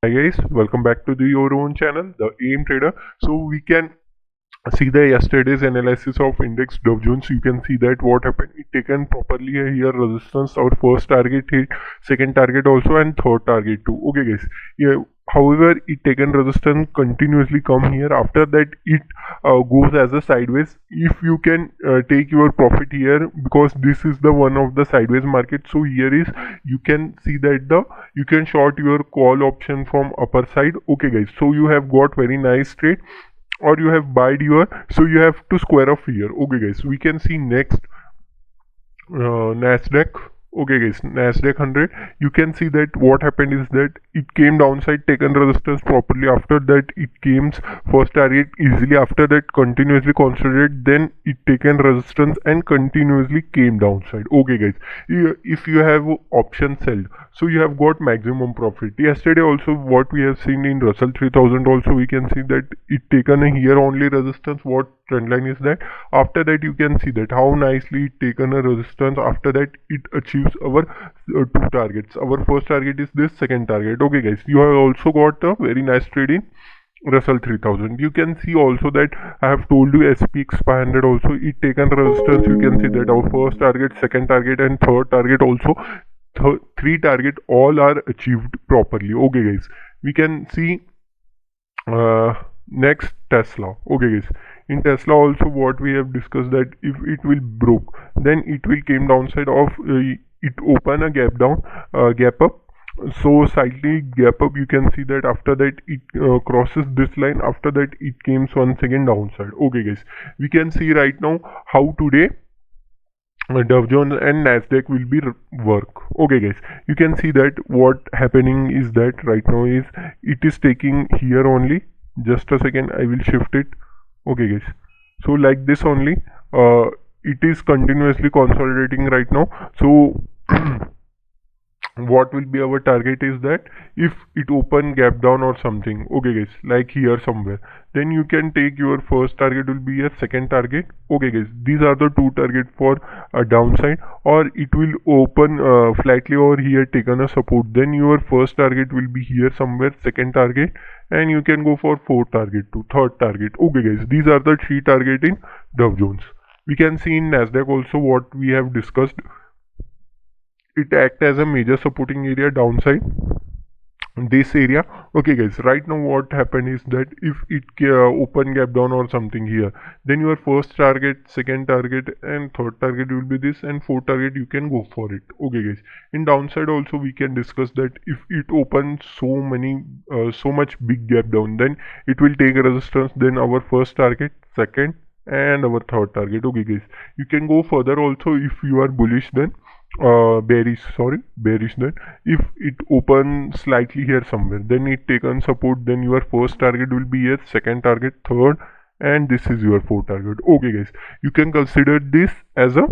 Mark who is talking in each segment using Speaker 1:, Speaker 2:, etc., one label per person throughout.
Speaker 1: Hi guys, welcome back to your own channel, the AIM Trader. So we can see the yesterday's analysis of index Dow Jones. You can see that what happened. It taken properly here resistance. Our first target hit, second target also, and third target too. Okay guys. Yeah. However, it taken resistance continuously come here. After that, it goes as a sideways. If you can take your profit here, because this is the one of the sideways market. So here is, you can see that you can short your call option from upper side. Okay guys, so you have got very nice trade, or you have buyed your, so you have to square off here. Okay guys, we can see next Nasdaq. Okay guys, Nasdaq 100. You can see that what happened is that it came downside, taken resistance properly. After that, it came first target easily. After that, continuously consolidated. Then it taken resistance and continuously came downside. Okay guys, if you have option sell, so you have got maximum profit. Yesterday also, what we have seen in Russell 3000 also, we can see that it taken a here only resistance. What trend line is that? After that, you can see that how nicely it taken a resistance. After that, it achieves our two targets. Our first target is this, second target. Okay guys, you have also got a very nice trade in Russell 3000. You can see also that I have told you SPX 500 also, it taken resistance. You can see that our first target, second target, and third target also, three target all are achieved properly. Okay guys, we can see next Tesla. Okay guys, in Tesla also, what we have discussed, that if it will broke, then it will came downside of it open a gap down, gap up. So slightly gap up, you can see that after that it crosses this line. After that, it came once again downside. Okay guys, we can see right now how today Dow Jones and Nasdaq will be work. Okay guys, you can see that what happening is that right now is it is taking here only. Just a second, I will shift it. Okay guys, so like this only, it is continuously consolidating right now. So what will be our target is that if it open gap down or something, okay guys, like here somewhere, then you can take your first target will be your second target. Okay guys, these are the two target for a downside. Or it will open flatly over here, taken a support, then your first target will be here somewhere, second target, and you can go for fourth target to third target. Okay guys, these are the three target in Dow Jones. We can see in Nasdaq also what we have discussed. It act as a major supporting area downside, this area. Okay guys, right now what happened is that if it open gap down or something here, then your first target, second target, and third target will be this, and fourth target you can go for it. Okay guys, in downside also we can discuss that if it opens so much big gap down, then it will take a resistance, then our first target, second, and our third target. Okay guys, you can go further also if you are bullish, then bearish, then if it opens slightly here somewhere, then it taken support, then your first target will be here, second target, third, and this is your fourth target. Okay guys, you can consider this as a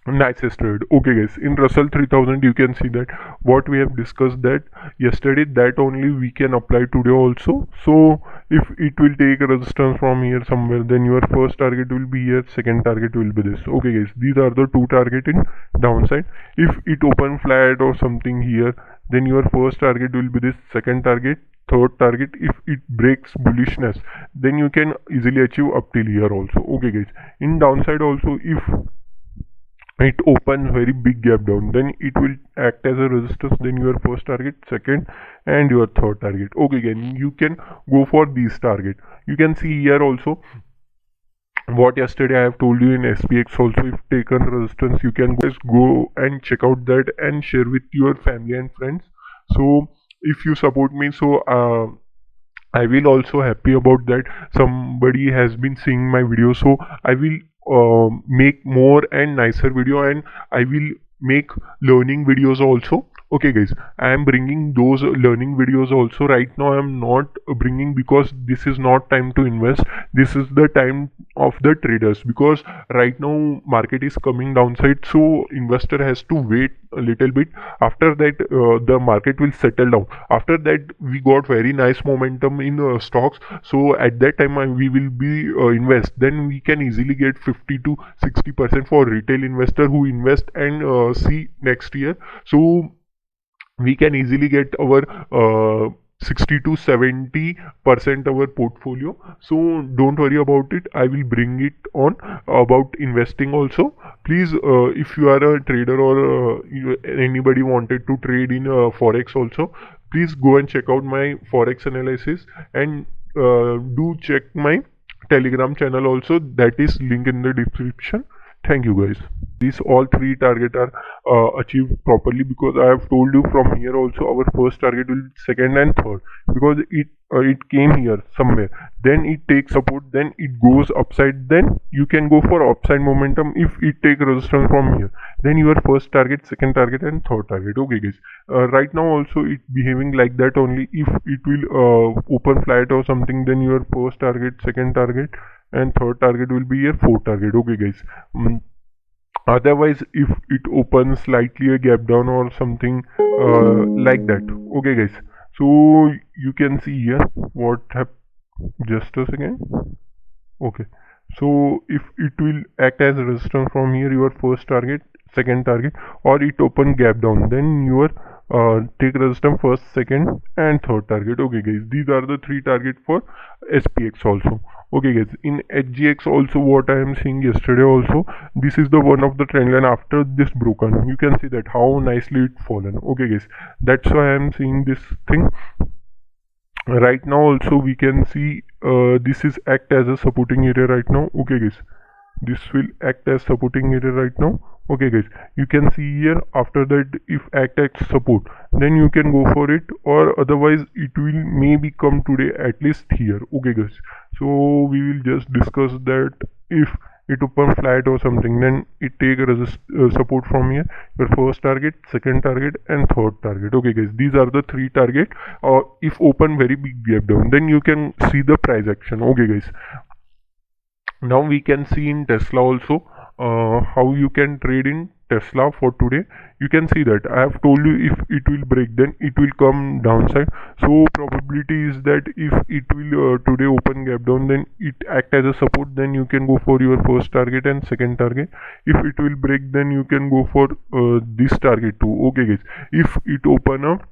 Speaker 1: nicest trade. Okay guys, in Russell 3000, you can see that what we have discussed that yesterday, that only we can apply today also. So if it will take a resistance from here somewhere, then your first target will be here, second target will be this. Okay guys, these are the two target in downside. If it open flat or something here, then your first target will be this, second target, third target. If it breaks bullishness, then you can easily achieve up till here also. Okay guys, in downside also, if it opens very big gap down, then it will act as a resistance, then your first target, second, and your third target. Okay, again you can go for these target. You can see here also what yesterday I have told you in SPX also, if taken resistance, you can just go and check out that and share with your family and friends. So if you support me, so I will also happy about that. Somebody has been seeing my video, so I will make more and nicer video, and I will make learning videos also. Okay guys, I am bringing those learning videos also. Right now I am not bringing, because this is not time to invest. This is the time of the traders, because right now market is coming downside, so investor has to wait a little bit. After that the market will settle down. After that we got very nice momentum in stocks, so at that time we will be invest, then we can easily get 50 to 60% for retail investor who invest and see next year. So we can easily get our 60 to 70% our portfolio. So don't worry about it, I will bring it on about investing also. Please, if you are a trader or anybody wanted to trade in forex also, please go and check out my forex analysis, and do check my telegram channel also, that is link in the description. Thank you guys. These all three target are achieved properly, because I have told you from here also our first target will be second and third, because it came here somewhere, then it takes support, then it goes upside, then you can go for upside momentum. If it take resistance from here, then your first target, second target and third target. Okay guys, right now also it behaving like that only. If it will open flat or something, then your first target, second target and third target will be your fourth target. Okay guys. Otherwise, if it opens slightly a gap down or something like that. Okay guys, so you can see here what happened. Just a second. Okay, so if it will act as a resistance from here, your first target, second target, or it open gap down, then your take resistance first, second and third target. Okay guys, these are the three target for SPX also. Okay guys, in HGX also, what I am seeing yesterday also, this is the one of the trend line. After this broken, you can see that how nicely it fallen. Okay guys, that's why I am seeing this thing. Right now also we can see this is act as a supporting area right now. Okay guys, this will act as supporting area right now. Okay guys, you can see here, after that if act as support, then you can go for it, or otherwise it will maybe come today at least here. Okay guys, so we will just discuss that. If it open flat or something, then it take support from here, your first target, second target and third target. Okay guys, these are the three target. If open very big gap down, then you can see the price action. Okay guys, now we can see in Tesla also how you can trade in Tesla for today. You can see that I have told you, if it will break, then it will come downside. So probability is that if it will today open gap down, then it act as a support, then you can go for your first target and second target. If it will break, then you can go for this target too. Okay guys, if it open up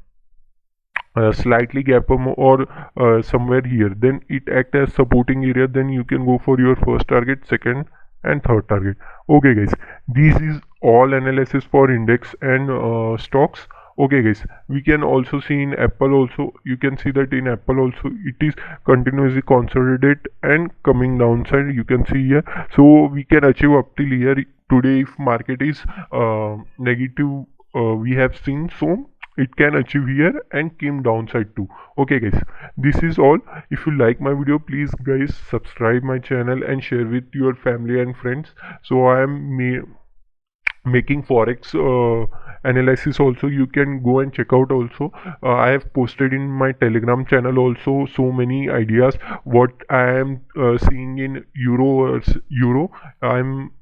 Speaker 1: slightly gap or somewhere here, then it act as supporting area, then you can go for your first target, second and third target. Okay guys, this is all analysis for index and stocks. Okay guys, we can also see in Apple also, you can see that in Apple also it is continuously consolidate and coming downside. You can see here, so we can achieve up till here today. If market is negative, we have seen, so it can achieve here and came downside too. Okay guys, this is all. If you like my video, please guys subscribe my channel and share with your family and friends. So I am making forex analysis also, you can go and check out also. I have posted in my telegram channel also so many ideas what I am seeing in euro. I'm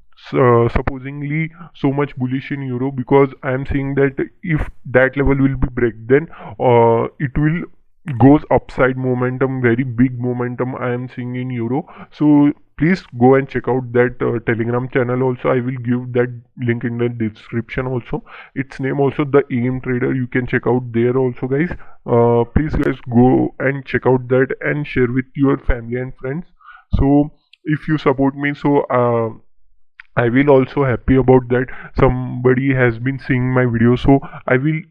Speaker 1: supposingly so much bullish in euro, because I am seeing that if that level will be break, then it will goes upside momentum, very big momentum I am seeing in euro. So please go and check out that telegram channel also. I will give that link in the description also. Its name also the AM Trader, you can check out there also guys. Please guys go and check out that and share with your family and friends. So if you support me, so I will also happy about that. Somebody has been seeing my video, so I will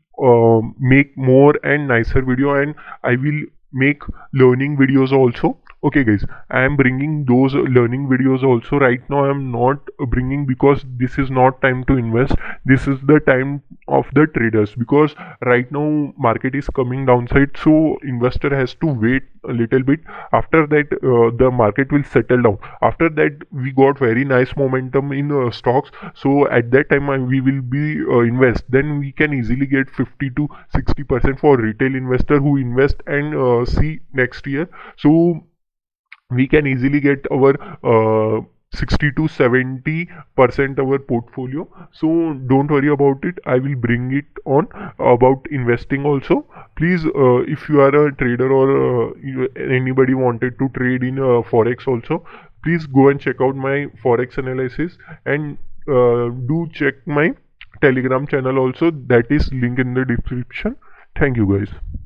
Speaker 1: make more and nicer video, and I will make learning videos also. Okay guys, I am bringing those learning videos also. Right now I am not bringing, because this is not time to invest, this is the time of the traders, because right now market is coming downside, so investor has to wait a little bit. After that the market will settle down. After that we got very nice momentum in stocks, so at that time we will be invest, then we can easily get 50 to 60% for retail investor who invest and see next year. So we can easily get our 60 to 70% our portfolio. So don't worry about it, I will bring it on about investing also. Please, if you are a trader or anybody wanted to trade in forex also, please go and check out my forex analysis, and do check my telegram channel also, that is link in the description. Thank you guys.